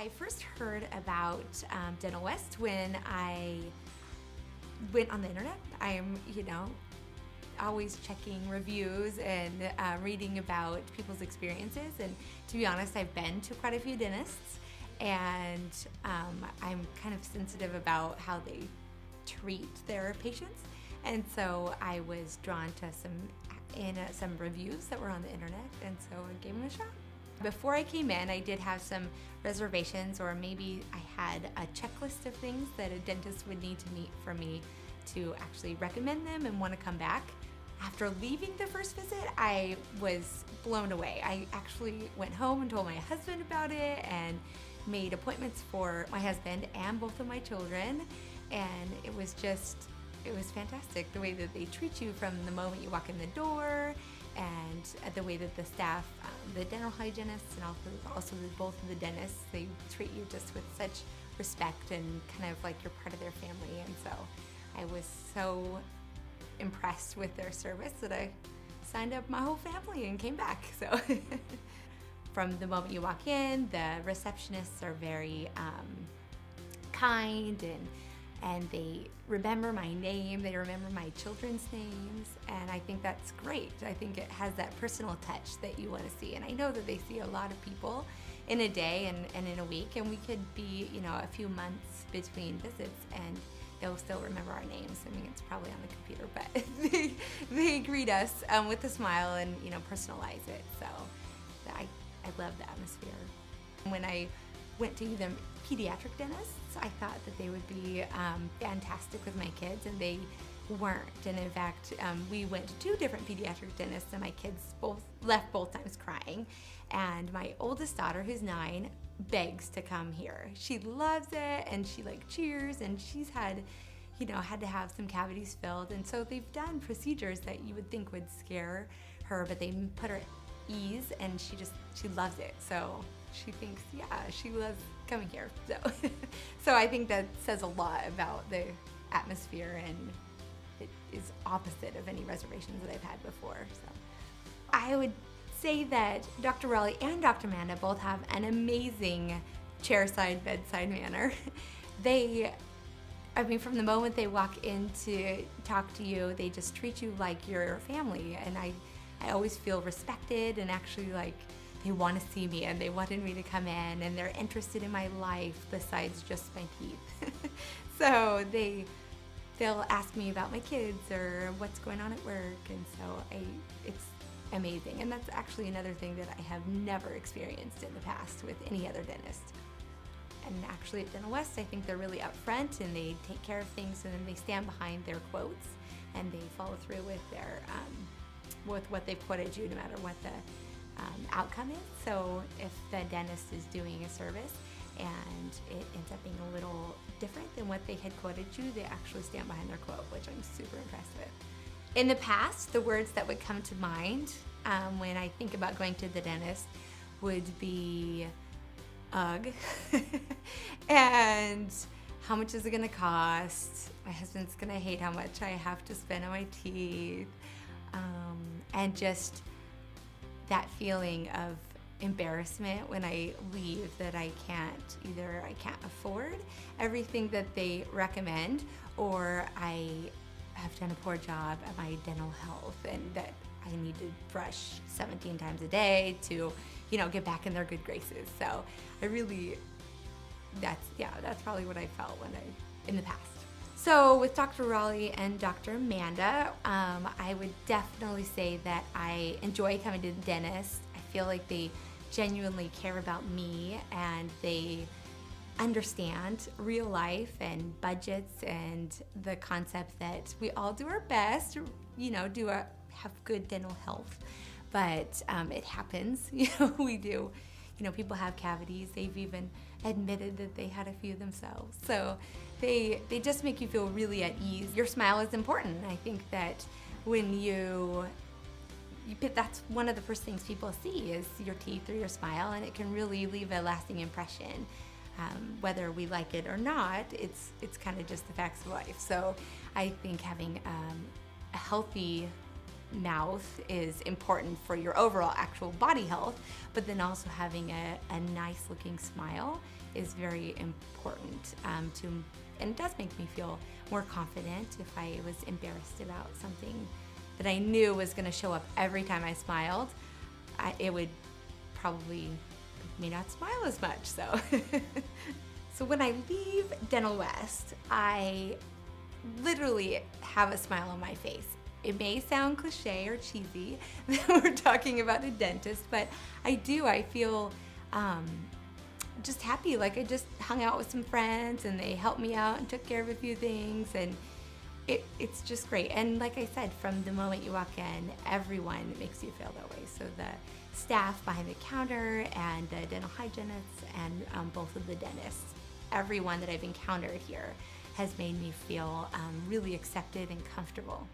I first heard about Dental West when I went on the internet. I'm, always checking reviews and reading about people's experiences. And to be honest, I've been to quite a few dentists, and I'm kind of sensitive about how they treat their patients. And so I was drawn to some reviews that were on the internet, and so I gave them a shot. Before I came in, I did have some reservations, or maybe I had a checklist of things that a dentist would need to meet for me to actually recommend them and want to come back. After leaving the first visit, I was blown away. I actually went home and told my husband about it and made appointments for my husband and both of my children, and it was fantastic the way that they treat you from the moment you walk in the door, and the way that the staff, the dental hygienists and also both of the dentists, they treat you just with such respect and kind of like you're part of their family. And so I was so impressed with their service that I signed up my whole family and came back. So from the moment you walk in, the receptionists are very kind, and they remember my name, they remember my children's names, and I think that's great. I think it has that personal touch that you want to see, and I know that they see a lot of people in a day and in a week, and we could be, a few months between visits, and they'll still remember our names. I mean, it's probably on the computer, but they greet us with a smile and, personalize it, so I love the atmosphere. When I went to the pediatric dentists, I thought that they would be fantastic with my kids, and they weren't. And in fact, we went to 2 different pediatric dentists, and my kids left both times crying. And my oldest daughter, who's 9, begs to come here. She loves it, and she cheers, and she's had to have some cavities filled. And so they've done procedures that you would think would scare her, but they put her at ease, and she loves it. So she thinks, she loves coming here. So I think that says a lot about the atmosphere, and it is opposite of any reservations that I've had before. So I would say that Dr. Raleigh and Dr. Amanda both have an amazing chairside, bedside manner. From the moment they walk in to talk to you, they just treat you like your family, and I always feel respected, and actually they want to see me, and they wanted me to come in, and they're interested in my life besides just my teeth. So they'll ask me about my kids or what's going on at work, and so it's amazing. And that's actually another thing that I have never experienced in the past with any other dentist. And actually at Dental West, I think they're really upfront, and they take care of things, and then they stand behind their quotes, and they follow through with their with what they've quoted you, no matter what the outcome is. So if the dentist is doing a service and it ends up being a little different than what they had quoted you, they actually stand behind their quote, which I'm super impressed with. In the past, the words that would come to mind when I think about going to the dentist would be ugh, and how much is it gonna cost? My husband's gonna hate how much I have to spend on my teeth, and just that feeling of embarrassment when I leave, that I can't afford everything that they recommend, or I have done a poor job at my dental health, and that I need to brush 17 times a day to, get back in their good graces. So that's probably what I felt in the past. So with Dr. Raleigh and Dr. Amanda, I would definitely say that I enjoy coming to the dentist. I feel like they genuinely care about me, and they understand real life and budgets and the concept that we all do our best, have good dental health, but it happens. We do. People have cavities. They've even admitted that they had a few themselves. So they just make you feel really at ease. Your smile is important. I think that when that's one of the first things people see is your teeth or your smile, and it can really leave a lasting impression. Whether we like it or not, it's kind of just the facts of life. So I think having a healthy mouth is important for your overall actual body health, but then also having a nice looking smile is very important and it does make me feel more confident if I was embarrassed about something that I knew was going to show up every time I smiled. It would probably make me not smile as much. So when I leave Dental West, I literally have a smile on my face. It may sound cliche or cheesy that we're talking about a dentist, but I do. I feel just happy. Like I just hung out with some friends and they helped me out and took care of a few things, and it's just great. And like I said, from the moment you walk in, everyone makes you feel that way. So the staff behind the counter and the dental hygienists and both of the dentists, everyone that I've encountered here has made me feel really accepted and comfortable.